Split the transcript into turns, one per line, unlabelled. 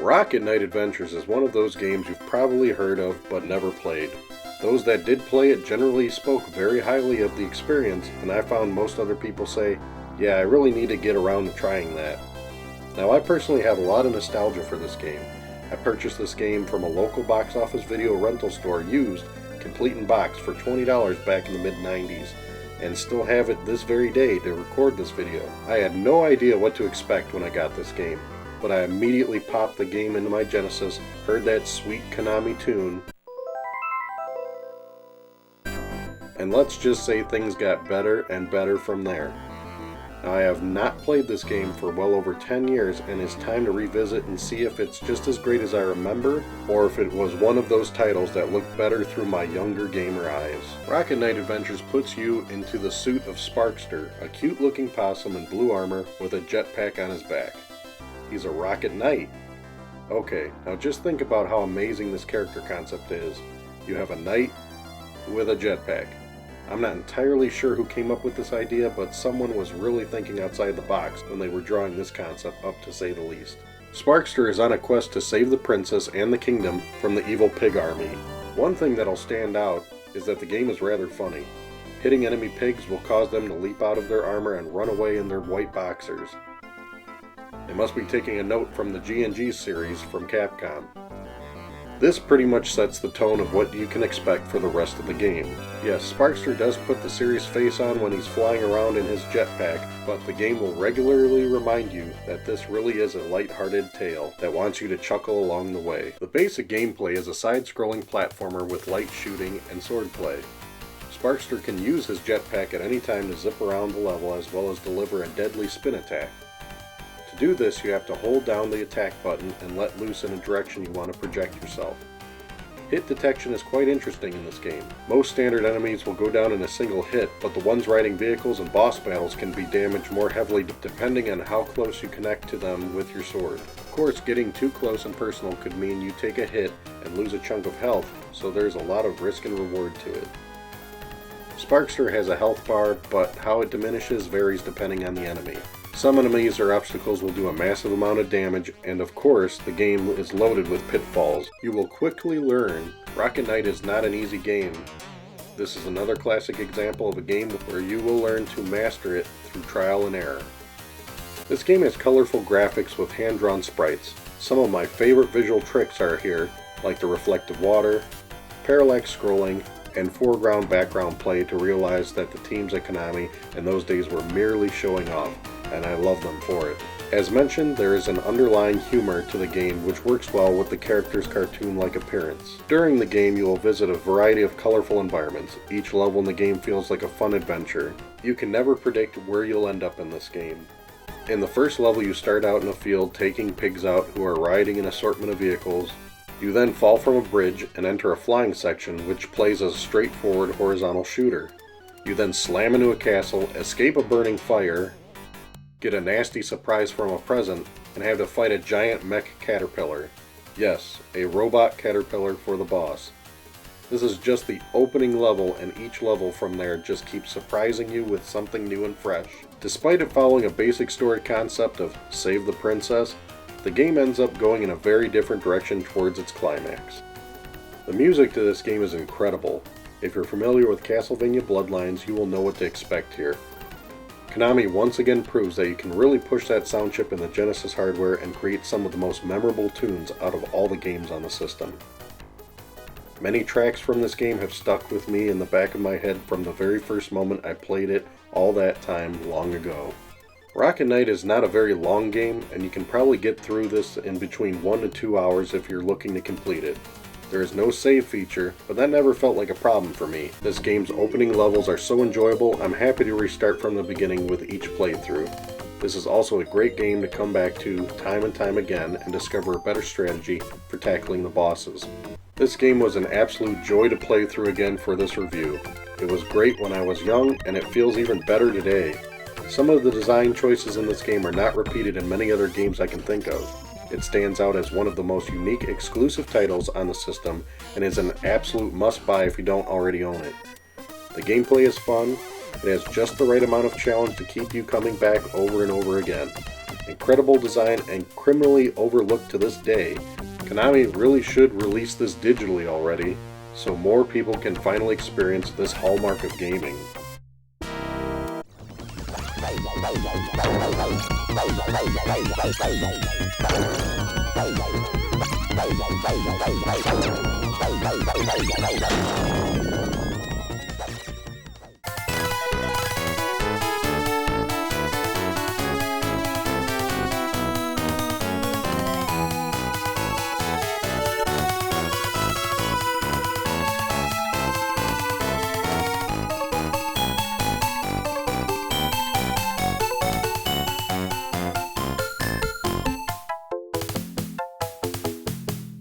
Rocket Knight Adventures is one of those games you've probably heard of but never played. Those that did play it generally spoke very highly of the experience, and I found most other people say, yeah, I really need to get around to trying that. Now, I personally have a lot of nostalgia for this game. I purchased this game from a local box office video rental store used, complete in box, for $20 back in the mid-90s, and still have it this very day to record this video. I had no idea what to expect when I got this game, but I immediately popped the game into my Genesis, heard that sweet Konami tune, and let's just say things got better and better from there. Now, I have not played this game for well over 10 years, and it's time to revisit and see if it's just as great as I remember, or if it was one of those titles that looked better through my younger gamer eyes. Rocket Knight Adventures puts you into the suit of Sparkster, a cute looking possum in blue armor with a jetpack on his back. He's a Rocket Knight. Okay, now just think about how amazing this character concept is. You have a knight with a jetpack. I'm not entirely sure who came up with this idea, but someone was really thinking outside the box when they were drawing this concept up, to say the least. Sparkster is on a quest to save the princess and the kingdom from the evil pig army. One thing that'll stand out is that the game is rather funny. Hitting enemy pigs will cause them to leap out of their armor and run away in their white boxers. They must be taking a note from the G&G series from Capcom. This pretty much sets the tone of what you can expect for the rest of the game. Yes, Sparkster does put the serious face on when he's flying around in his jetpack, but the game will regularly remind you that this really is a light-hearted tale that wants you to chuckle along the way. The basic gameplay is a side-scrolling platformer with light shooting and swordplay. Sparkster can use his jetpack at any time to zip around the level as well as deliver a deadly spin attack. To do this, you have to hold down the attack button and let loose in a direction you want to project yourself. Hit detection is quite interesting in this game. Most standard enemies will go down in a single hit, but the ones riding vehicles and boss battles can be damaged more heavily depending on how close you connect to them with your sword. Of course, getting too close and personal could mean you take a hit and lose a chunk of health, so there's a lot of risk and reward to it. Sparkster has a health bar, but how it diminishes varies depending on the enemy. Some enemies or obstacles will do a massive amount of damage, and of course, the game is loaded with pitfalls. You will quickly learn Rocket Knight is not an easy game. This is another classic example of a game where you will learn to master it through trial and error. This game has colorful graphics with hand-drawn sprites. Some of my favorite visual tricks are here, like the reflective water, parallax scrolling, and foreground-background play to realize that the teams at Konami in those days were merely showing off, and I love them for it. As mentioned, there is an underlying humor to the game which works well with the character's cartoon-like appearance. During the game, you will visit a variety of colorful environments. Each level in the game feels like a fun adventure. You can never predict where you'll end up in this game. In the first level, you start out in a field taking pigs out who are riding an assortment of vehicles. You then fall from a bridge and enter a flying section which plays as a straightforward horizontal shooter. You then slam into a castle, escape a burning fire, get a nasty surprise from a present, and have to fight a giant mech caterpillar. Yes, a robot caterpillar for the boss. This is just the opening level, and each level from there just keeps surprising you with something new and fresh. Despite it following a basic story concept of save the princess, the game ends up going in a very different direction towards its climax. The music to this game is incredible. If you're familiar with Castlevania Bloodlines, you will know what to expect here. Konami once again proves that you can really push that sound chip in the Genesis hardware and create some of the most memorable tunes out of all the games on the system. Many tracks from this game have stuck with me in the back of my head from the very first moment I played it all that time long ago. Rocket Knight is not a very long game, and you can probably get through this in between 1 to 2 hours if you're looking to complete it. There is no save feature, but that never felt like a problem for me. This game's opening levels are so enjoyable, I'm happy to restart from the beginning with each playthrough. This is also a great game to come back to time and time again and discover a better strategy for tackling the bosses. This game was an absolute joy to play through again for this review. It was great when I was young, and it feels even better today. Some of the design choices in this game are not repeated in many other games I can think of. It stands out as one of the most unique exclusive titles on the system and is an absolute must-buy if you don't already own it. The gameplay is fun, it has just the right amount of challenge to keep you coming back over and over again. Incredible design and criminally overlooked to this day, Konami really should release this digitally already, so more people can finally experience this hallmark of gaming.